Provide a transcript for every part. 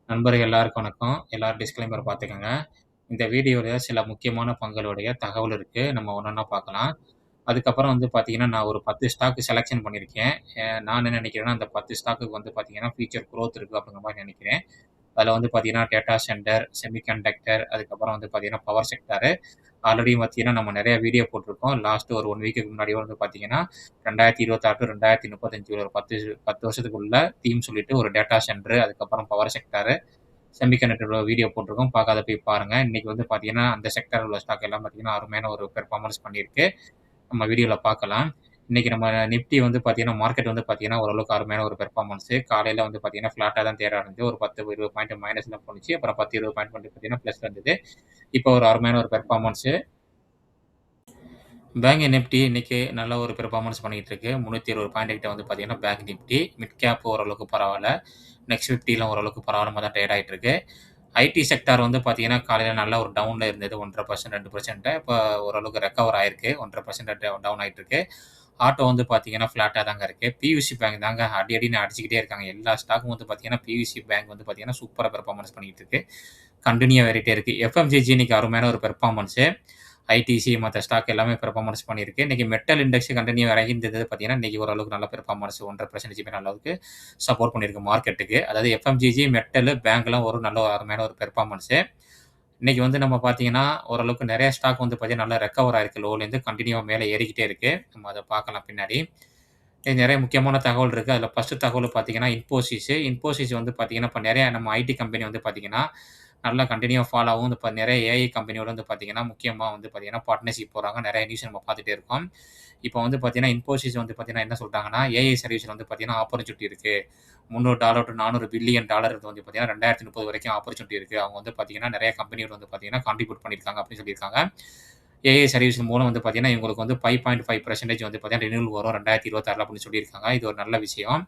நண்பர்கள் எல்லாருக்கும் வணக்கம். எல்லாரும் டிஸ்க்ளைமர் பார்த்துக்கங்க. இந்த வீடியோல சில முக்கியமான பங்குகளுடைய தகவல் இருக்கு. நம்ம ஒண்ணொண்ணா பார்க்கலாம். அதுக்கப்புறம் வந்து பார்த்தீங்கன்னா, நான் ஒரு 10 ஸ்டாக் செலக்ஷன் பண்ணியிருக்கேன். நான் என்ன நினைக்கிறேன்னா, அந்த 10 ஸ்டாக்குக்கு வந்து பார்த்தீங்கன்னா, ஃபியூச்சர் குரோத் இருக்கு அப்படிங்கிற மாரி நினைக்கிறேன். அதில வந்து பார்த்தீங்கன்னா, டேட்டா சென்டர், செமிகண்டக்டர் அதுக்கப்புறம் வந்து பார்த்தீங்கன்னா, பவர் செக்டார் ஆல்ரெடி பார்த்தீங்கன்னா, நம்ம நெறைய வீடியோ போட்டிருக்கோம். லாஸ்ட் ஒரு 1 வீக்குக்கு முன்னாடி வந்து பார்த்தீங்கன்னா, 2026 டூ 2035 ஒரு 10 வருஷத்துக்குள்ள தீம் சொல்லிட்டு ஒரு டேட்டா சென்டர், அதுக்கப்புறம் பவர் செக்டார், செமிகண்டக்டர் வீடியோ போட்டிருக்கோம். பார்க்காத போய் பாருங்க. இன்னைக்கு வந்து பார்த்தீங்கன்னா, அந்த செக்டார்ல உள்ள ஸ்டாக் எல்லாம் பார்த்தீங்கன்னா, அருமையான ஒரு பெர்ஃபார்மன்ஸ் பண்ணியிருக்கு. நம்ம வீடியோல பார்க்கலாம். இன்னைக்கு நம்ம நிஃப்டி வந்து பார்த்தீங்கன்னா, மார்க்கெட் வந்து பார்த்தீங்கன்னா, ஓரளவுக்கு அருமையான ஒரு பெர்ஃபார்மன்ஸ். காலையில வந்து பார்த்தீங்கன்னா, ஃப்ளாட்டா தான் தேர ஆரம்பிச்சது. ஒரு 10, 20 பாயிண்ட் மைனஸ்ல போணுச்சு. அப்புறம் 10, 20 பாயிண்ட் வந்து பார்த்தீங்கன்னா, பிளஸ்ல இருந்தது. இப்போ ஒரு அருமையான ஒரு பெர்ஃபார்மன்ஸ். பேங்க் நிஃப்டி இன்னைக்கு நல்ல ஒரு பெர்ஃபார்மன்ஸ் பண்ணிட்டு இருக்கு. 320 பாயிண்ட் கிட்ட வந்து பார்த்தீங்கன்னா, பேங்க் நிஃப்டி, மிட் கேப் ஓரளவுக்கு பரவால்ல. நெக்ஸ்ட் 50லாம் ஓரளவுக்கு பரவாயில்லாம தான் ட்ரேட் ஆயிட்டு இருக்கு. ஐடி செக்டார் வந்து பார்த்தீங்கன்னா, காலையில நல்ல ஒரு டவுன்ல இருந்தது. 1.5% 2% இப்ப ஓரளவுக்கு ரெக்கவர் ஆயிருக்கு. 1.5% டவுன் ஆயிட்டு இருக்கு. ஆட்டோ வந்து பார்த்தீங்கன்னா, ஃப்ளாட்டா தாங்க இருக்கு. பியூசி பேங்க் தாங்க அடி அடின்னு அடிச்சுக்கிட்டே இருக்காங்க. எல்லா ஸ்டாக்கும் வந்து பார்த்தீங்கன்னா, பியூசி பேங்க் வந்து பார்த்தீங்கன்னா, சூப்பரா பெர்ஃபார்மன்ஸ் பண்ணிட்டு இருக்கு. கன்டின்யூ ஏறிட்டே இருக்கு. எஃப்எம்சிஜி இன்னைக்கு அருமையான ஒரு பெர்ஃபார்மன்ஸ். ஐடிசி மத்த ஸ்டாக் எல்லாமே பெர்ஃபார்மன்ஸ் பண்ணியிருக்கு. இன்னைக்கு மெட்டல் இண்டெக்ஸ் கன்டின்யூ இறங்கியிருந்தது பார்த்தீங்கன்னா, இன்னைக்கு ஓரளவுக்கு நல்ல பெர்ஃபார்மன்ஸ் 1.5% மேல அளவுக்கு சப்போர்ட் பண்ணியிருக்கு மார்க்கெட்டுக்கு. அதாவது எஃப்எம்சிஜி, மெட்டல், பேங்க்லாம் ஒரு நல்ல ஒரு அருமையான ஒரு பெர்ஃபார்மன்ஸ். இன்னைக்கு வந்து நம்ம பார்த்தீங்கன்னா, ஓரளவுக்கு நெறைய ஸ்டாக் வந்து பார்த்தீங்கன்னா, நல்லா ரெக்கவர் ஆயிருக்கு லோலேருந்து கன்டின்யூவா மேல ஏறிக்கிட்டே இருக்கு. நம்ம அத பார்க்கலாம் பின்னாடி. நெறைய முக்கியமான தகவல் இருக்கு. அதில ஃபர்ஸ்ட்டு தகவல் பார்த்தீங்கன்னா, இன்ஃபோசிஸ். இன்ஃபோசிஸ் வந்து பார்த்தீங்கன்னா, இப்ப நெறைய நம்ம ஐடி கம்பெனி வந்து பார்த்தீங்கன்னா, நல்லா கன்டினியூவா ஃபாலோ ஆகும். இப்ப நெறைய ஏஐ கம்பெனியோட வந்து பார்த்தீங்கன்னா, முக்கியமா வந்து பார்த்தீங்கன்னா, பார்ட்னர்ஷிப் போடுறாங்க. நெறைய நியூஸ் நம்ம பார்த்துட்டே இருக்கோம். இப்ப வந்து பார்த்தீங்கன்னா, இன்ஃபோசிஸ் வந்து பார்த்தீங்கன்னா என்ன சொல்ட்டாங்கன்னா, ஏஐ சர்வீஸ்ல வந்து பார்த்தீங்கன்னா, ஆப்பர்ச்சுனிட்டி இருக்கு. $300 டூ $400 பில்லியன் வந்து பார்த்தீங்கன்னா, 2030 வரைக்கும் ஆப்பர்ச்சுனிட்டி இருக்கு. அவங்க வந்து பார்த்தீங்கன்னா, நெறைய கம்பெனியோட வந்து பார்த்தீங்கன்னா, கான்ட்ரிபியூட் பண்ணியிருக்காங்க அப்படின்னு சொல்லியிருக்காங்க. ஏஐ சர்வீஸ் மூலம் வந்து பார்த்தீங்கன்னா, இவங்களுக்கு வந்து 5.5% வந்து பார்த்தீங்கன்னா, ரினியூவல் வரும் 2026ல அப்படின்னு சொல்லியிருக்காங்க. இது ஒரு நல்ல விஷயம்.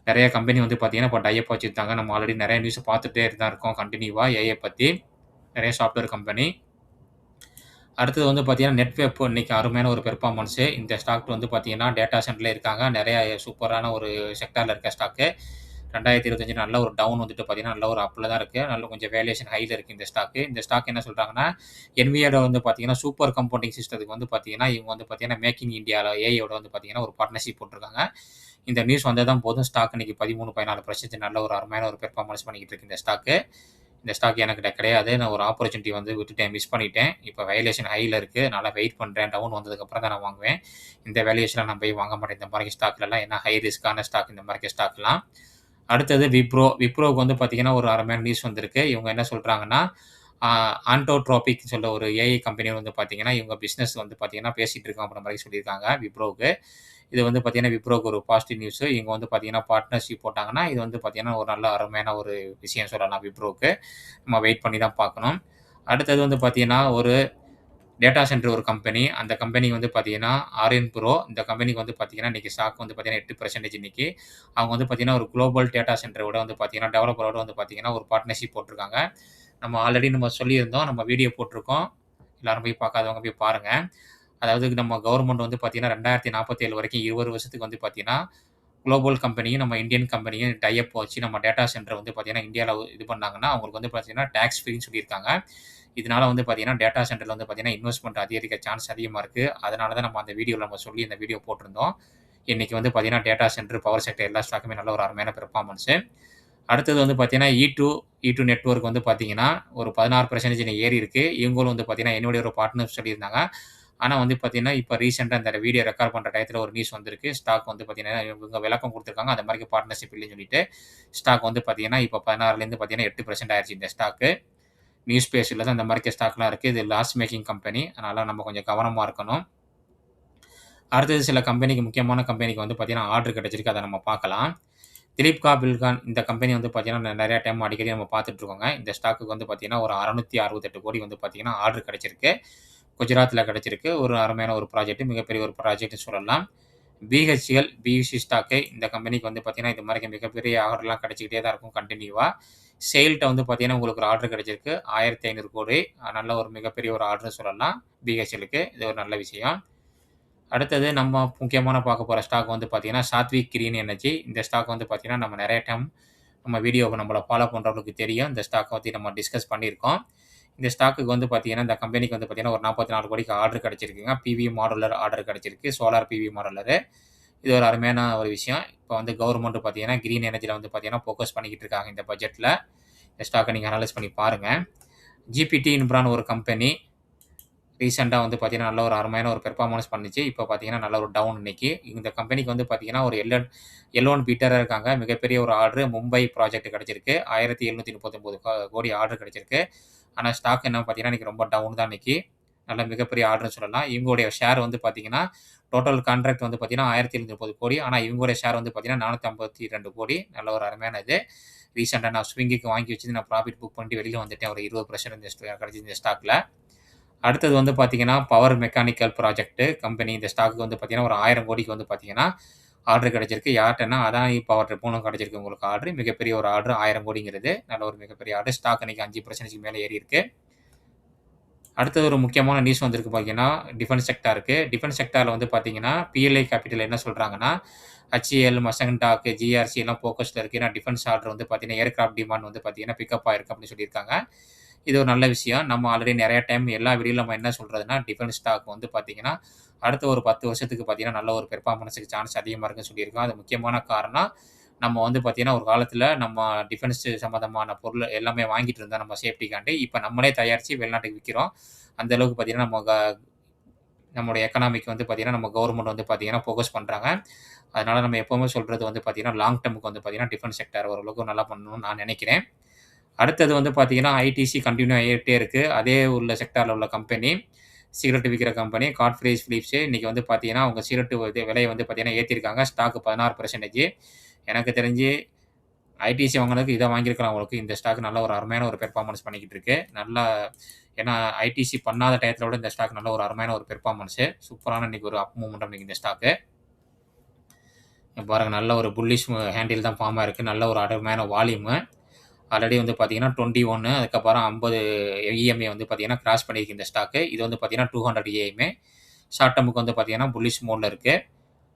நெறைய கம்பெனி வந்து பார்த்தீங்கன்னா, இப்ப டை அப் வச்சிருக்காங்க. நம்ம ஆல்ரெடி நெறைய நியூஸ் பார்த்துட்டே தான் இருக்கோம் கன்டினியூவா ஏஐ பத்தி. நெறைய சாஃப்ட்வேர் கம்பெனி. அடுத்தது வந்து பார்த்தீங்கன்னா, நெட்வெப் இன்னைக்கு அருமையான ஒரு பெர்ஃபார்மன்ஸு. இந்த ஸ்டாக் வந்து பார்த்தீங்கன்னா, டேட்டா சென்டர்ல இருக்காங்க. நெறைய சூப்பரான ஒரு செக்டார்ல இருக்க ஸ்டாக்கு. 2025 நல்ல ஒரு டவுன் வந்துட்டு பார்த்தீங்கன்னா, நல்ல ஒரு அப்ல தான் இருக்கு. நல்ல கொஞ்சம் வேல்யூவேஷன் ஹைல இருக்கு இந்த ஸ்டாக்கு. இந்த ஸ்டாக் என்ன சொல்றாங்கன்னா, NVIDIA வந்து பார்த்தீங்கன்னா, சூப்பர் கம்ப்யூட்டிங் சிஸ்டத்துக்கு வந்து பார்த்தீங்கன்னா, இவங்க வந்து பார்த்தீங்கன்னா, மேக் இன் இண்டியால ஏஐயோட வந்து பார்த்தீங்கன்னா, ஒரு பார்ட்னர்ஷிப் போட்டுருக்காங்க. இந்த நியூஸ் வந்தா தான் போதும். ஸ்டாக் இன்னைக்கு 13, 14% நல்ல ஒரு அருமையான ஒரு பெர்ஃபார்மன்ஸ் பண்ணிக்கிட்டு இருக்கு இந்த ஸ்டாக்கு. இந்த ஸ்டாக் எனக்கிட்ட கிடையாது. நான் ஒரு ஆப்பர்ச்சுனிட்டி வந்து விட்டுட்டேன். மிஸ் பண்ணிட்டேன். இப்ப வேல்யூவேஷன் ஹைல இருக்கு. அதனால வெயிட் பண்றேன். டவுன் வந்ததுக்கப்புறம் தான் நான் வாங்குவேன். இந்த வேல்யூவேஷன்ல நான் போய் வாங்க மாட்டேன். இந்த மாரி ஸ்டாக்லலாம். ஏன்னா ஹை ரிஸ்க்கான ஸ்டாக் இந்த மாரி ஸ்டாக்லாம். அடுத்தது விப்ரோ. விப்ரோவுக்கு வந்து பார்த்தீங்கன்னா, ஒரு அருமையான நியூஸ் வந்திருக்கு. இவங்க என்ன சொல்றாங்கன்னா, ஆ ஆன்டோட்ரோபிக் சொல்ற ஒரு ஏஐ கம்பெனி வந்து பார்த்தீங்கன்னா, இவங்க பிசினஸ் வந்து பார்த்தீங்கன்னா, பேசிட்டு இருக்கோம் அப்படின்ற மாரி சொல்லியிருக்காங்க விப்ரோவுக்கு. இது வந்து பார்த்தீங்கன்னா, விப்ரோவுக்கு ஒரு பாசிட்டிவ் நியூஸு. இவங்க வந்து பார்த்தீங்கன்னா, பார்ட்னர்ஷிப் போட்டாங்கன்னா, இது வந்து பார்த்தீங்கன்னா, ஒரு நல்ல அருமையான ஒரு விஷயம் சொல்லலாம் விப்ரோவுக்கு. நம்ம வெயிட் பண்ணி தான் பார்க்கணும். அடுத்தது வந்து பார்த்தீங்கன்னா, ஒரு டேட்டா சென்டர் ஒரு கம்பெனி. அந்த கம்பெனி வந்து பார்த்தீங்கன்னா, ஆர்யன் ப்ரோ. இந்த கம்பெனிக்கு வந்து பார்த்தீங்கன்னா, இன்னைக்கு ஸ்டாக் வந்து பார்த்தீங்கன்னா 8% இன்னைக்கு. அவங்க வந்து பார்த்தீங்கன்னா, ஒரு குளோபல் டேட்டா சென்டரோட வந்து பார்த்தீங்கன்னா, டெவலப்பரோட வந்து பார்த்தீங்கன்னா, ஒரு பார்ட்னர்ஷிப் போட்டுருக்காங்க. நம்ம ஆல்ரெடி சொல்லியிருந்தோம். நம்ம வீடியோ போட்டுருக்கோம். எல்லாரும் போய் பார்க்காதவங்க போய் பாருங்க. அதாவது நம்ம கவர்ன்மெண்ட் வந்து பார்த்தீங்கன்னா, 2047 வரைக்கும் 20 வருஷத்துக்கு வந்து பார்த்தீங்கன்னா, குளோபல் கம்பெனியும், நம்ம இந்தியன் கம்பெனியும் டை அப் வச்சு நம்ம டேட்டா சென்டர் வந்து பார்த்தீங்கன்னா, இந்தியால இது பண்ணாங்கன்னா, அவங்களுக்கு வந்து பார்த்தீங்கன்னா, டாக்ஸ் ஃப்ரீன்னு சொல்லியிருக்காங்க. இதனால வந்து பார்த்தீங்கன்னா, டேட்டா சென்டர்ல வந்து பார்த்தீங்கன்னா, இன்வெஸ்ட்மென்ட் அதிகரிக்க சான்ஸ் அதிகமா இருக்கு. அதனால தான் நம்ம அந்த வீடியோல சொல்லி இந்த வீடியோ போட்டிருந்தோம். இன்னைக்கு வந்து பார்த்தீங்கன்னா, டேட்டா சென்டர், பவர் செக்டர் எல்லா ஸ்டாக்குமே நல்ல ஒரு அருமையான பெர்ஃபார்மன்ஸு. அடுத்தது வந்து பார்த்தீங்கன்னா, ஈ2 நெட்வொர்க் வந்து பார்த்தீங்கன்னா, ஒரு 16% ஏறி இருக்கு. இவங்களும் வந்து பார்த்தீங்கன்னா, என்னுடைய ஒரு பார்ட்னர் சொல்லியிருந்தாங்க. ஆனா வந்து பார்த்தீங்கன்னா, இப்ப ரீசென்ட்டா இந்த வீடியோ ரெக்கார்ட் பண்ற டயத்துல ஒரு நியூஸ் வந்திருக்கு. ஸ்டாக் வந்து பார்த்தீங்கன்னா, இவங்க விளக்கம் குடுத்துருக்காங்க. அந்த மாரி பார்ட்னர்ஷிப் இல்லைன்னு சொல்லிட்டு. ஸ்டாக் வந்து பார்த்தீங்கன்னா, இப்ப 16லேருந்து பார்த்தீங்கன்னா 8% ஆயிருச்சு இந்த ஸ்டாக்கு. நியூஸ் பேஸ்ல தான் இந்த மாரி ஸ்டாக்லாம் இருக்கு. இது லாஸ் மேக்கிங் கம்பெனி. அதனால நம்ம கொஞ்சம் கவனமா இருக்கணும். அடுத்தது சில கம்பெனிக்கு முக்கியமான கம்பெனிக்கு வந்து பார்த்தீங்கன்னா, ஆர்டர் கிடைச்சிருக்கு. அத நம்ம பார்க்கலாம். திலீப்கா பில்கான் இந்த கம்பெனி வந்து பார்த்தீங்கன்னா, நெறைய டைம் அடிக்கடி நம்ம பார்த்துட்டு இருக்கோங்க. இந்த ஸ்டாக்குக்கு வந்து பார்த்தீங்கன்னா, ஒரு 668 கோடி வந்து பார்த்தீங்கன்னா, ஆர்டர் கிடைச்சிருக்கு. குஜராத்ல கிடைச்சிருக்கு. ஒரு அருமையான ஒரு ப்ராஜெக்ட். மிகப்பெரிய ஒரு ப்ராஜெக்ட்ன்னு சொல்லலாம். பிஹெச்எல், பியூசி ஸ்டாக்கு இந்த கம்பெனிக்கு வந்து பார்த்தீங்கன்னா, இது மாரி மிகப்பெரிய ஆர்டர்லாம் கிடைச்சுக்கிட்டே தான் இருக்கும் கன்டினியூவா. செயில்ட்ட வந்து பார்த்தீங்கன்னா, உங்களுக்கு ஒரு ஆர்டர் கிடைச்சிருக்கு. 1500 கோடி. நல்ல ஒரு மிகப்பெரிய ஒரு ஆர்டர்ன்னு சொல்லலாம். பிஹெச்எல்லுக்கு. இது ஒரு நல்ல விஷயம். அடுத்தது நம்ம முக்கியமான பார்க்க போற ஸ்டாக் வந்து பார்த்தீங்கன்னா, சாத்விக் கிரீன் எனர்ஜி. இந்த ஸ்டாக் வந்து பார்த்தீங்கன்னா, நம்ம நெறைய டைம் நம்ம வீடியோவ நம்மள ஃபாலோ பண்றவங்களுக்கு தெரியும். இந்த ஸ்டாக்க பத்தி நம்ம டிஸ்கஸ் பண்ணியிருக்கோம். இந்த ஸ்டாக்குக்கு வந்து பார்த்தீங்கன்னா, இந்த கம்பெனிக்கு வந்து பார்த்தீங்கன்னா, ஒரு 44,00,00,000க்கு ஆர்டர் கிடைச்சிருக்குங்க. பிவி மாடுலர் ஆர்டர் கிடைச்சிருக்கு. Solar PV modular. இது ஒரு அருமையான ஒரு விஷயம். இப்ப வந்து கவர்மெண்ட் பார்த்தீங்கன்னா, கிரீன் எனர்ஜில வந்து பார்த்தீங்கன்னா, ஃபோக்கஸ் பண்ணிக்கிட்டு இருக்காங்க இந்த பட்ஜெட்ல. இந்த ஸ்டாக்க நீங்க அனலைஸ் பண்ணி பாருங்க. ஜிபிடி இன்ஃப்ரான்னு ஒரு கம்பெனி ரீசென்ட்டா வந்து பார்த்தீங்கன்னா, நல்ல ஒரு அருமையான ஒரு பெர்ஃபார்மன்ஸ் பண்ணுச்சு. இப்ப பார்த்தீங்கன்னா, நல்ல ஒரு டவுன் இன்னைக்கு. இந்த கம்பெனிக்கு வந்து பார்த்தீங்கன்னா, ஒரு எல்1 பீட்டரா இருக்காங்க. மிகப்பெரிய ஒரு ஆர்டர் மும்பை ப்ராஜெக்ட் கிடைச்சிருக்கு. 1739 கோடி ஆர்டர் கிடைச்சிருக்கு. ஆனா ஸ்டாக் என்ன பார்த்தீங்கன்னா, இன்னைக்கு ரொம்ப டவுன் தான் இன்னைக்கு. நல்ல மிகப்பெரிய ஆர்டர்ன்னு சொல்லலாம். இவங்களுடைய ஷேர் வந்து பார்த்தீங்கன்னா, டோட்டல் கான்ட்ராக்ட் வந்து பார்த்தீங்கன்னா, 1730 கோடி. ஆனா இவங்களுடைய ஷேர் வந்து பார்த்தீங்கன்னா, 452 கோடி. நல்ல ஒரு அருமையான இது. ரீசென்ட்டா நான் ஸ்விங்கிக்கு வாங்கி வச்சு நான் ப்ராஃபிட் புக் பண்ணிட்டு வெளில வந்துட்டேன். ஒரு 20% கிடைச்சது இந்த ஸ்டாக்ல. அடுத்தது வந்து பார்த்தீங்கன்னா, பவர் மெக்கானிக்கல் ப்ராஜெக்ட் கம்பெனி. இந்த ஸ்டாக்கு வந்து பார்த்தீங்கன்னா, ஒரு 1000 கோடிக்கு வந்து பார்த்தீங்கன்னா, ஆர்டர் கிடைச்சிருக்கு. யார்ட்டன்னா அதானி பவர் ட்ரிப்பும் கிடைச்சிருக்கு உங்களுக்கு ஆர்டர். மிகப்பெரிய ஒரு ஆர்டர் 1000 கோடிங்கிறது. நல்ல ஒரு மிகப்பெரிய ஆர்டர். ஸ்டாக் இன்னைக்கு 5% மேல ஏறியிருக்கு. அடுத்தது ஒரு முக்கியமான நியூஸ் வந்திருக்கு பார்த்தீங்கன்னா, டிஃபென்ஸ் செக்டாருக்கு. டிஃபென்ஸ் செக்டார்ல வந்து பார்த்தீங்கன்னா, பிஎல்ஐ கேப்பிட்டல் என்ன சொல்றாங்கன்னா, HCL, மசங்டாக், GRC எல்லாம் ஃபோக்கஸ்ல இருக்கு. ஏன்னா டிஃபென்ஸ் ஆர்டர் வந்து பார்த்தீங்கன்னா, ஏர்கிராஃப்ட் டிமாண்ட் வந்து பார்த்தீங்கன்னா, பிக்கப் ஆயிருக்கு அப்படின்னு சொல்லியிருக்காங்க. இது ஒரு நல்ல விஷயம். நம்ம ஆல்ரெடி நெறைய டைம் எல்லா வீடியோல நம்ம என்ன சொல்றதுன்னா, டிஃபென்ஸ் ஸ்டாக் வந்து பார்த்தீங்கன்னா, அடுத்த ஒரு 10 வருஷத்துக்கு பார்த்தீங்கன்னா, நல்ல ஒரு பெர்ஃபார்மன்ஸுக்கு சான்ஸ் அதிகமா இருக்குன்னு சொல்லியிருக்கோம். அது முக்கியமான காரணம், நம்ம வந்து பார்த்தீங்கன்னா, ஒரு காலத்தில நம்ம டிஃபென்ஸ் சம்மந்தமான பொருள் எல்லாமே வாங்கிட்டு இருந்தோம் நம்ம சேஃப்டிக்காண்டி. இப்ப நம்மளே தயாரிச்சு வெளிநாட்டுக்கு விக்கிறோம். அந்த அளவுக்கு பார்த்தீங்கன்னா, நம்முடைய எக்கனாமிக் வந்து பார்த்தீங்கன்னா, நம்ம கவர்மெண்ட் வந்து பார்த்தீங்கன்னா, ஃபோக்கஸ் பண்றாங்க. அதனால நம்ம எப்பவுமே சொல்றது வந்து பார்த்தீங்கன்னா, லாங் டெர்ம்க்கு வந்து பார்த்தீங்கன்னா, டிஃபென்ஸ் செக்டார் ஓரளவுக்கு நல்லா பண்ணணும்னு நான் நெனைக்கிறேன். அடுத்தது வந்து பார்த்தீங்கன்னா, ஐடிசி கன்டின்யூ ஆயிட்டே இருக்கு. அதே உள்ள செக்டார்ல உள்ள கம்பெனி, சிகரெட் விக்கிற கம்பெனி காட்ஃப்ரீஸ் பிலிப்ஸ் இன்னைக்கு வந்து பார்த்தீங்கன்னா, அவங்க சிகரெட் விலைய வந்து பார்த்தீங்கன்னா ஏத்தியிருக்காங்க. ஸ்டாக் 16% எனக்கு தெரிஞ்சு ஐடிசி வாங்குனதுக்கு இத வாங்கியிருக்கலாம் அவங்களுக்கு. இந்த ஸ்டாக் நல்ல ஒரு அருமையான ஒரு பெர்ஃபார்மன்ஸ் பண்ணிக்கிட்டு இருக்கு. நல்லா ஏன்னா ஐடிசி பண்ணாத டயத்துல விட இந்த ஸ்டாக் நல்ல ஒரு அருமையான ஒரு பெர்ஃபார்மன்ஸு. சூப்பரான இன்னைக்கு ஒரு அப் மூவ்மெண்ட் இன்னைக்கு இந்த ஸ்டாக்கு. பாருங்க நல்ல ஒரு புல்லிஷ் ஹேண்டில் தான் ஃபார்ம் ஆயிருக்கு. நல்ல ஒரு அருமையான வால்யூமு. ஆல்ரெடி வந்து பார்த்தீங்கன்னா 21 அதுக்கப்புறம் 50 இஎம்ஏ வந்து பார்த்தீங்கன்னா கிராஸ் பண்ணியிருக்கு இந்த ஸ்டாக்கு. இது வந்து பார்த்தீங்கன்னா 200 இஎம்ஏ. ஷார்ட் டெர்முக்கு வந்து பார்த்தீங்கன்னா புல்லிஷ் மோட்ல இருக்கு.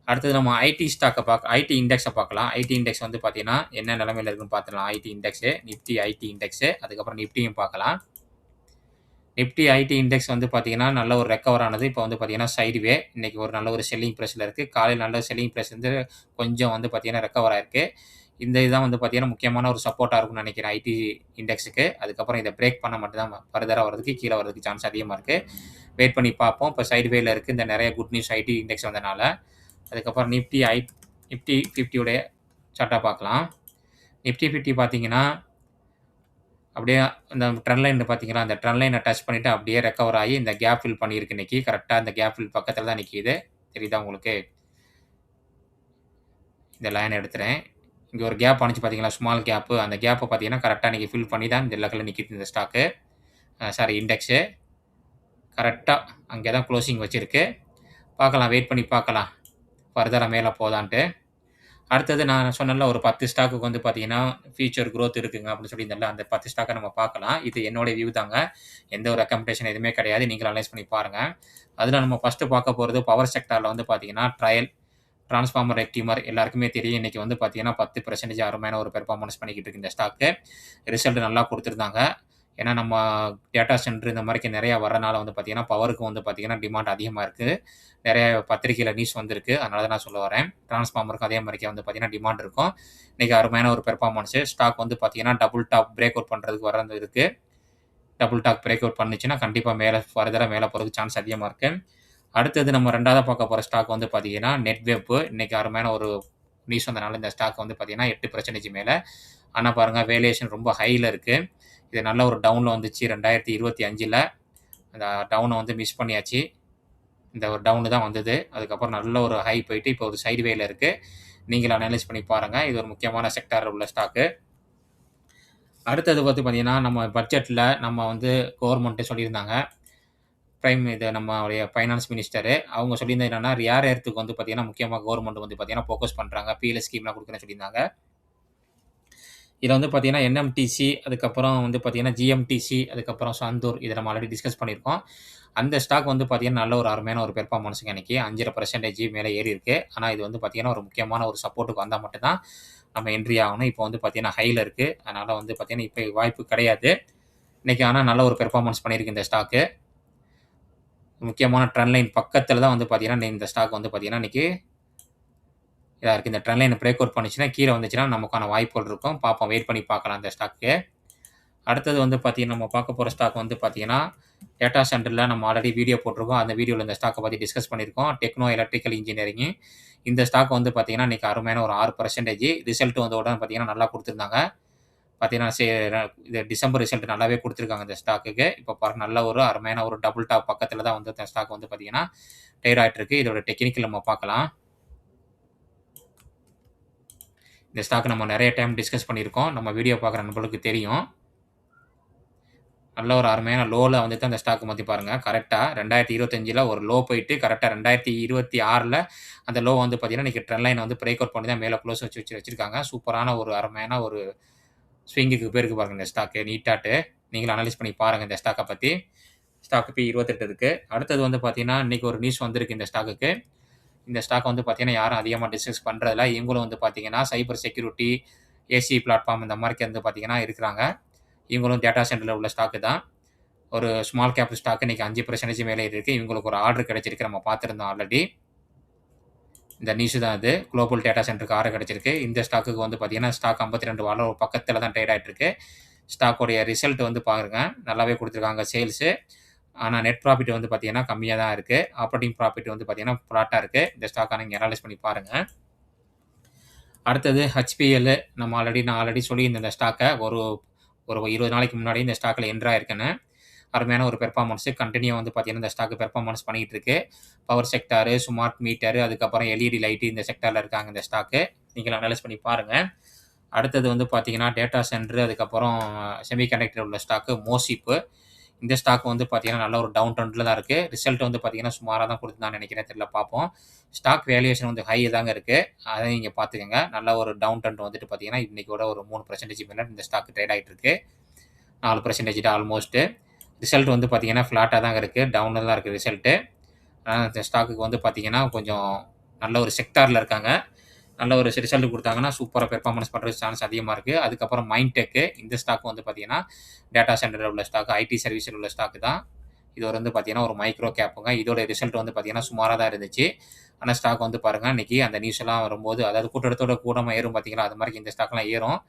அடுத்தது நம்ம ஐடி இண்டெக்ஸ பார்க்கலாம். ஐடி இண்டெக்ஸ் வந்து பார்த்தீங்கன்னா, என்ன நிலைமையில இருக்குன்னு பார்த்துடலாம். IT index, Nifty IT index, அதுக்கப்புறம் நிஃப்டியும் பார்க்கலாம். நிஃப்டி ஐடி இண்டெக்ஸ் வந்து பார்த்தீங்கன்னா, நல்ல ஒரு ரெக்கவர் ஆனது. இப்போ வந்து பார்த்தீங்கன்னா, சைட்வே. இன்னைக்கு ஒரு நல்ல ஒரு செல்லிங் பிரஸ்ல இருக்கு. காலையில நல்ல செல்லிங் பிரஸ் வந்து கொஞ்சம் வந்து பார்த்தீங்கன்னா, ரெக்கவர் ஆயிருக்கு. இந்த இதுதான் வந்து பார்த்தீங்கன்னா, முக்கியமான ஒரு சப்போர்ட்டா இருக்கும்னு நினைக்கிறேன் ஐடி இண்டெக்ஸுக்கு. அதுக்கப்புறம் இத பிரேக் பண்ணா மட்டும் தான் ஃபர்தரா வரதுக்கு, கீழ வரதுக்கு சான்ஸ் அதிகமா இருக்கு. வெயிட் பண்ணி பார்ப்போம். இப்போ சைட்வேல இருக்கு. இந்த நெறைய குட் நியூஸ் ஐடி இண்டெக்ஸ் வந்தனால. அதுக்கப்புறம் நிஃப்டி 50 உடைய சார்ட்டா பார்க்கலாம். நிஃப்டி 50 பார்த்தீங்கன்னா, அப்படியே இந்த ட்ரெண்ட் லைன் பார்த்தீங்களா, அந்த ட்ரெண்ட் லைன டச் பண்ணிட்டு அப்படியே ரெக்கவர் ஆகி இந்த கேப் ஃபில் பண்ணியிருக்கு இன்னைக்கு. கரெக்ட்டா இந்த கேப் ஃபில் பக்கத்தில தான் நிக்கிது. தெரியுதா உங்களுக்கு? இந்த லைன் எடுத்துறேன். இங்க ஒரு கேப் ஆனுச்சு பார்த்தீங்களா, ஸ்மால் கேப்பு. அந்த கேப்ப பார்த்தீங்கன்னா, கரெக்ட்டா இன்னைக்கு ஃபில் பண்ணி தான் இந்த லெவல்ல நிக்கிது இந்த ஸ்டாக்கு. Sorry index. கரெக்ட்டா அங்கே தான் குளோசிங் வச்சிருக்கு. பார்க்கலாம். வெயிட் பண்ணி பார்க்கலாம். ஃபர்தரா மேல போதான்ட்டு. அடுத்தது நான் சொன்னேன்ல ஒரு 10 ஸ்டாக்குக்கு வந்து பார்த்தீங்கன்னா, ஃபியூச்சர் குரோத் இருக்குங்க அப்படின்னு சொல்லியிருந்தேன்ல, அந்த 10 ஸ்டாக்க நம்ம பார்க்கலாம். இது என்னோட வியூ தாங்க. எந்த ஒரு ரெக்கமெண்டேஷன் எதுவுமே கிடையாது. நீங்களும் அனலைஸ் பண்ணி பாருங்க. அதுல நம்ம ஃபர்ஸ்ட்டு பார்க்க போறது பவர் செக்டார்ல வந்து பார்த்தீங்கன்னா, டிரான்ஸ்ஃபார்மர், ரெக்டிமர் எல்லாருக்குமே தெரியும். இன்னைக்கு வந்து பார்த்தீங்கன்னா, 10% அருமையான ஒரு பெர்ஃபார்மன்ஸ் பண்ணிக்கிட்டு இருக்கு இந்த ஸ்டாக்கு. ரிசல்ட் நல்லா குடுத்துருந்தாங்க. ஏன்னா நம்ம டேட்டா சென்டர் இந்த மாரிக்கு நெறைய வர்றனால வந்து பார்த்தீங்கன்னா, பவருக்கு வந்து பார்த்தீங்கன்னா, டிமாண்ட் அதிகமா இருக்கு. நெறைய பத்திரிக்கையில நியூஸ் வந்திருக்கு. அதனால தான் நான் சொல்ல வரேன். டிரான்ஸ்ஃபார்மருக்கும் அதே மாரிக்கே வந்து பார்த்தீங்கன்னா, டிமாண்ட் இருக்கும். இன்னைக்கு அருமையான ஒரு பெர்ஃபார்மன்ஸு. ஸ்டாக் வந்து பார்த்தீங்கன்னா, டபுள் டாப் பிரேக் அவுட் பண்றதுக்கு வர்றது இருக்கு. டபுள் டாப் பிரேக் அவுட் பண்ணுச்சுன்னா, கண்டிப்பா ஃபர்தரா மேல போறதுக்கு சான்ஸ் அதிகமா இருக்கு. அடுத்தது நம்ம 2வதா பார்க்க போற ஸ்டாக் வந்து பார்த்தீங்கன்னா, நெட்வெப். இன்னைக்கு அருமையான ஒரு நியூஸ் வந்தனால இந்த ஸ்டாக் வந்து பார்த்தீங்கன்னா, 8% மேல. ஆனா பாருங்க வேல்யூவேஷன் ரொம்ப ஹைல இருக்கு. இது நல்ல ஒரு டவுன்ல வந்துச்சு 2025ல. அந்த டவுன வந்து மிஸ் பண்ணியாச்சு. இந்த ஒரு டவுன் தான் வந்தது. அதுக்கப்புறம் நல்ல ஒரு ஹை போயிட்டு இப்போ ஒரு சைட்வேல இருக்கு. நீங்களும் அனலைஸ் பண்ணி பாருங்க. இது ஒரு முக்கியமான செக்டார்ல உள்ள ஸ்டாக்கு. அடுத்தது வந்து பார்த்தீங்கன்னா, நம்ம பட்ஜெட்ல நம்ம வந்து கவர்மெண்ட்டே சொல்லியிருந்தாங்க. இது நம்மளுடைய ஃபைனான்ஸ் மினிஸ்டரு. அவங்க சொல்லியிருந்தது என்னன்னா, ரேர் எர்த்துக்கு வந்து பார்த்தீங்கன்னா, முக்கியமா கவர்மெண்ட் வந்து பார்த்தீங்கன்னா, ஃபோக்கஸ் பண்றாங்க. பிஎல்ஐ ஸ்கீம்லாம் குடுக்குறேன்னு சொல்லியிருந்தாங்க. இதுல வந்து பார்த்தீங்கன்னா, என்எம்டிசி அதுக்கப்புறம் வந்து பார்த்தீங்கன்னா, ஜிஎம்டிசி அதுக்கப்புறம் சந்தூர் இத நம்ம ஆல்ரெடி டிஸ்கஸ் பண்ணியிருக்கோம். அந்த ஸ்டாக் வந்து பார்த்தீங்கன்னா, நல்ல ஒரு அருமையான ஒரு பெர்ஃபார்மன்ஸ்ங்க இன்னைக்கு. 5½ மேல ஏறியிருக்கு. ஆனா இது வந்து பார்த்தீங்கன்னா, ஒரு முக்கியமான ஒரு சப்போர்ட்க்கு வந்தா மட்டும் தான் நம்ம என்ட்ரி ஆகணும். இப்போ வந்து பார்த்தீங்கன்னா ஹைல இருக்கு. அதனால வந்து பார்த்தீங்கன்னா, இப்ப வாய்ப்பு கிடையாது. இன்னைக்கு ஆனா நல்ல ஒரு பெர்ஃபார்மன்ஸ் பண்ணியிருக்கு இந்த ஸ்டாக்கு. முக்கியமான ட்ரெண்ட் லைன் பக்கத்துல தான் வந்து பார்த்தீங்கன்னா, இந்த ஸ்டாக் வந்து பார்த்தீங்கன்னா, இன்னைக்கு இதா இருக்கு. இந்த ட்ரெண்ட் லைன பிரேக் அவுட் பண்ணுச்சுன்னா, கீழ வந்துச்சுன்னா நமக்கான வாய்ப்புகள் இருக்கும். பார்ப்போம். வெயிட் பண்ணி பார்க்கலாம் இந்த ஸ்டாக்கு. அடுத்தது வந்து பார்த்தீங்கன்னா, நம்ம பார்க்க போற ஸ்டாக் வந்து பார்த்தீங்கன்னா, டேட்டா சென்டர்ல நம்ம ஆல்ரெடி வீடியோ போட்டிருக்கோம். அந்த வீடியோல இந்த ஸ்டாக்க பத்தி டிஸ்கஸ் பண்ணியிருக்கோம். Techno Electrical Engineering. இந்த ஸ்டாக் வந்து பார்த்தீங்கன்னா, இன்னைக்கு அருமையான ஒரு 6% ரிசல்ட் வந்த உடனே பார்த்தீங்கன்னா, நல்லா குடுத்துருந்தாங்க. பார்த்தீங்கன்னா, இது டிசம்பர் ரிசல்ட் நல்லாவே குடுத்துருக்காங்க இந்த ஸ்டாக்குக்கு. இப்ப பாருங்க நல்ல ஒரு அருமையான ஒரு டபுள் டாப் பக்கத்துல தான் வந்து இந்த ஸ்டாக் வந்து பார்த்தீங்கன்னா, ட்ரேட் ஆயிட்டு இருக்கு. இதோட டெக்னிக்கல் நம்ம பார்க்கலாம். இந்த ஸ்டாக் நம்ம நெறைய டைம் டிஸ்கஸ் பண்ணியிருக்கோம். நம்ம வீடியோ பார்க்குற நண்பர்களுக்கு தெரியும். நல்ல ஒரு அருமையான லோல வந்துட்டு அந்த ஸ்டாக் மாத்தி பாருங்க. கரெக்ட்டா 2025ல ஒரு லோ போயிட்டு கரெக்ட்டா 2026ல அந்த லோ வந்து பார்த்தீங்கன்னா, இன்னைக்கு ட்ரெண்ட் லைன் வந்து பிரேக் அவுட் பண்ணி தான் மேல க்ளோஸ் வச்சிருக்காங்க. சூப்பரான ஒரு அருமையான ஒரு ஸ்விங்குக்கு போயிருக்கு பாருங்க இந்த ஸ்டாக்கு நீட்டாட்டு. நீங்களும் அனலைஸ் பண்ணி பாருங்க இந்த ஸ்டாக்க பத்தி. ஸ்டாக் P 28 இருக்கு. அடுத்தது வந்து பார்த்தீங்கன்னா, இன்னைக்கு ஒரு நியூஸ் வந்திருக்கு இந்த ஸ்டாக்குக்கு. இந்த ஸ்டாக் வந்து பார்த்தீங்கன்னா, யாரும் அதிகமா டிஸ்கஸ் பண்றதில்ல. இவங்களும் வந்து பார்த்தீங்கன்னா, சைபர் செக்யூரிட்டி, ஏசி பிளாட்ஃபார்ம் இந்த மாரிக்கு வந்து பார்த்தீங்கன்னா இருக்கிறாங்க. இவங்களும் டேட்டா சென்டர்ல உள்ள ஸ்டாக்கு தான். ஒரு ஸ்மால் கேப் ஸ்டாக் இன்னைக்கு 5% மேல இருக்கு. இவங்களுக்கு ஒரு ஆர்டர் கிடைச்சிருக்கு. நம்ம பார்த்திருந்தோம் ஆல்ரெடி. இந்த நியூஸ் தான் இது. குளோபல் டேட்டா சென்டருக்கு ஆர்டர் கிடைச்சிருக்கு. இந்த ஸ்டாக்குக்கு வந்து பார்த்தீங்கன்னா, ஸ்டாக் $52 பக்கத்துல தான் ட்ரேட் ஆயிட்டு இருக்கு. ஸ்டாக்கோடைய ரிசல்ட் வந்து பாருங்க. நல்லாவே குடுத்துருக்காங்க சேல்ஸு. ஆனா நெட் ப்ராஃபிட் வந்து பார்த்தீங்கன்னா, கம்மியா தான் இருக்கு. ஆப்பரேட்டிங் ப்ராஃபிட் வந்து பார்த்தீங்கன்னா, ஃப்ளாட்டா இருக்கு. இந்த ஸ்டாக்க நீங்க அனலைஸ் பண்ணி பாருங்க. அடுத்தது HPL நான் ஆல்ரெடி சொல்லியிருந்தேன் இந்த ஸ்டாக்க. ஒரு ஒரு 20 நாளைக்கு முன்னாடி இந்த ஸ்டாக்ல என்டர் ஆயிருக்கேன்னு. அருமையான ஒரு பெர்ஃபார்மன்ஸ் கன்டினியூவா வந்து பார்த்தீங்கன்னா, இந்த ஸ்டாக் பெர்ஃபார்மன்ஸ் பண்ணிட்டு இருக்கு. பவர் செக்டார், ஸ்மார்ட் மீட்டர், அதுக்கப்புறம் எல்இடி லைட் இந்த செக்டார்ல இருக்காங்க இந்த ஸ்டாக்கு. நீங்களும் அனலைஸ் பண்ணி பாருங்க. அடுத்தது வந்து பார்த்தீங்கன்னா, டேட்டா சென்டர் அதுக்கப்புறம் செமி கண்டக்டர் உள்ள ஸ்டாக்கு மோசிப். இந்த ஸ்டாக் வந்து பார்த்தீங்கன்னா, நல்ல ஒரு டவுன் ட்ரெண்ட்ல தான் இருக்கு. ரிசல்ட் வந்து பார்த்தீங்கன்னா, சுமாரா தான் குடுத்துருந்தான்னு நெனைக்கிறேன். தெரியல பார்ப்போம். ஸ்டாக் வேல்யூவேஷன் வந்து ஹை தாங்க இருக்கு. அத நீங்க பார்த்துக்கங்க. நல்ல ஒரு டவுன் ட்ரெண்ட் வந்துட்டு பார்த்தீங்கன்னா, இன்னைக்கோட ஒரு 3% மேல இந்த ஸ்டாக் ட்ரேட் ஆயிட்டு இருக்கு. 4% ஆல்மோஸ்ட். ரிசல்ட் வந்து பார்த்தீங்கன்னா, ஃப்ளாட்டா தாங்க இருக்கு. டவுன்ல தான் இருக்கு ரிசல்ட்டு. இந்த ஸ்டாக்குக்கு வந்து பார்த்தீங்கன்னா, கொஞ்சம் நல்ல ஒரு செக்டார்ல இருக்காங்க. நல்ல ஒரு ரிசல்ட் குடுத்தாங்கன்னா, சூப்பரா பெர்ஃபார்மன்ஸ் பண்றதுக்கு சான்ஸ் அதிகமா இருக்கு. அதுக்கப்புறம் மைன்டெக் இந்த ஸ்டாக் வந்து பார்த்தீங்கன்னா, டேட்டா சென்டர்ல உள்ள ஸ்டாக், ஐடி சர்வீஸ்ல உள்ள ஸ்டாக் தான். இது வந்து பார்த்தீங்கன்னா, ஒரு மைக்ரோ கேப்புங்க. இதோட ரிசல்ட் வந்து பார்த்தீங்கன்னா, சுமாரா தான் இருந்துச்சு. ஆனா ஸ்டாக் வந்து பாருங்க, இன்னைக்கு அந்த நியூஸ் எல்லாம் வரும்போது, அதாவது கூட்டத்தோட கூட்டமா ஏறும் பார்த்தீங்களா, அது மாரி இந்த ஸ்டாக்லாம் ஏறும்.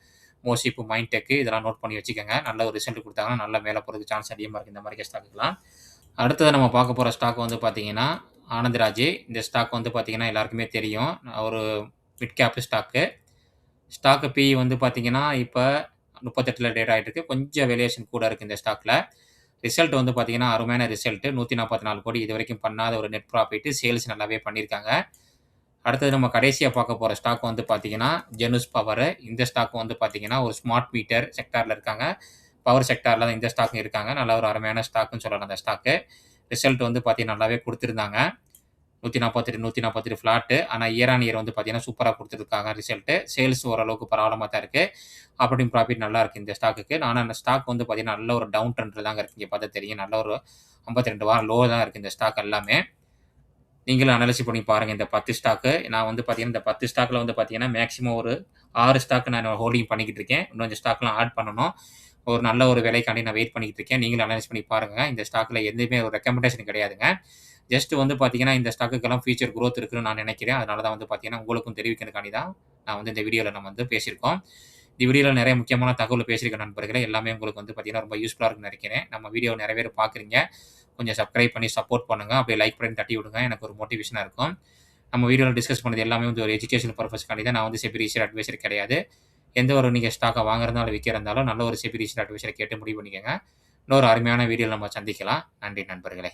மோசிப், மைன்டெக் இதெல்லாம் நோட் பண்ணி வச்சுக்கங்க. நல்ல ஒரு ரிசல்ட் குடுத்தாங்கன்னா, நல்லா மேல போறதுக்கு சான்ஸ் அதிகமா இருக்கு இந்த மாரி ஸ்டாக்குக்கலாம். அடுத்தது நம்ம பார்க்க போற ஸ்டாக் வந்து பார்த்தீங்கன்னா, ஆனந்த் ராஜ். இந்த ஸ்டாக் வந்து பார்த்தீங்கன்னா, எல்லாருக்குமே தெரியும். ஒரு mid cap stock. Stock P வந்து பார்த்தீங்கன்னா, இப்ப 38ல ட்ரேட் ஆயிட்டு இருக்கு. கொஞ்சம் வேரியேஷன் கூட இருக்கு இந்த ஸ்டாக்ல. ரிசல்ட் வந்து பார்த்தீங்கன்னா, அருமையான ரிசல்ட். 144 கோடி இதுவரைக்கும் பண்ணாத ஒரு நெட் ப்ராஃபிட். சேல்ஸ் நல்லாவே பண்ணியிருக்காங்க. அடுத்தது நம்ம கடைசியா பார்க்க போற ஸ்டாக் வந்து பார்த்தீங்கன்னா, ஜெனுஸ் பவர். இந்த ஸ்டாக் வந்து பார்த்தீங்கன்னா, ஒரு ஸ்மார்ட் மீட்டர் செக்டார்ல இருக்காங்க. பவர் செக்டார்ல தான் இந்த ஸ்டாக்கும் இருக்காங்க. நல்ல ஒரு அருமையான ஸ்டாக்ன்னு சொல்லலாம் அந்த ஸ்டாக்கு. ரிசல்ட் வந்து பார்த்தீங்கன்னா, நல்லாவே குடுத்திருந்தாங்க. 148, 148 ஃப்ளாட்டு. ஆனா இயர் ஆன் இயர் வந்து பார்த்தீங்கன்னா, சூப்பரா குடுத்துருக்காங்க ரிசல்ட்டு. சேல்ஸ் ஓரளவுக்கு பரவாயில்லாம தான் இருக்கு. ஆப்பரேட்டிங் ப்ராஃபிட் நல்லா இருக்கு இந்த ஸ்டாக்குக்கு. ஆனா அந்த ஸ்டாக் வந்து பார்த்தீங்கன்னா, நல்ல ஒரு டவுன் ட்ரெண்ட்ல தாங்க இருக்கு. இங்க பார்த்தா தெரியும். நல்ல ஒரு 52 வாரம் லோ தான் இருக்கு இந்த ஸ்டாக் எல்லாமே. நீங்களும் அனலைஸ் பண்ணி பாருங்க இந்த 10 ஸ்டாக்கு. நான் வந்து பார்த்தீங்கன்னா, இந்த 10 ஸ்டாக்ல வந்து பார்த்தீங்கன்னா, மேக்ஸிமம் ஒரு 6 ஸ்டாக் நான் ஹோல்டிங் பண்ணிக்கிட்டு இருக்கேன். இன்னும் கொஞ்சம் ஸ்டாக்லாம் ஆட் பண்ணணும். ஒரு நல்ல ஒரு விலைக்காண்டி நான் வெயிட் பண்ணிக்கிட்டு இருக்கேன். நீங்களும் அனலைஸ் பண்ணி பாருங்க. இந்த ஸ்டாக்ல எதுவுமே ஒரு ரெக்கமெண்டேஷன் கிடையாதுங்க. ஜஸ்ட் வந்து பார்த்தீங்கன்னா, இந்த ஸ்டாக்குக்கெல்லாம் ஃபியூச்சர் குரோத் இருக்குன்னு நான் நினைக்கிறேன். அதனால தான் வந்து பார்த்தீங்கன்னா, உங்களுக்கும் தெரிவிக்கிறதுக்காண்டி தான் நான் வந்து இந்த வீடியோல நம்ம வந்து பேசியிருக்கோம். இந்த வீடியோல நிறைய முக்கியமான தகவல் பேசியிருக்கேன் நண்பர்களே. எல்லாமே உங்களுக்கு வந்து பார்த்தீங்கன்னா, ரொம்ப யூஸ்ஃபுல்லா இருக்குன்னு நினைக்கிறேன். நம்ம வீடியோவ நிறைய பேர் பார்க்குறீங்க. கொஞ்சம் சப்ஸ்கிரைப் பண்ணி சப்போர்ட் பண்ணுங்க. அப்படியே லைக் பட்டன் தட்டி விடுங்க. எனக்கு ஒரு மோட்டிவேஷனா இருக்கும். நம்ம வீடியோல டிஸ்கஸ் பண்ணது எல்லாமே வந்து ஒரு எஜுகேஷன் பர்ப்பஸ்க்காண்டி தான். நான் வந்து செபி ரிசர்ச் அட்வைசர் கிடையாது. எந்த ஒரு நீங்க ஸ்டாக்க வாங்குறதாலும், விக்கிறதாலும் நல்ல ஒரு செபி ரிசர்ச் அட்வைசரை கேட்டு முடிவு பண்ணிக்கங்க. இன்னொரு அருமையான வீடியோல நம்ம சந்திக்கலாம். நன்றி நண்பர்களே.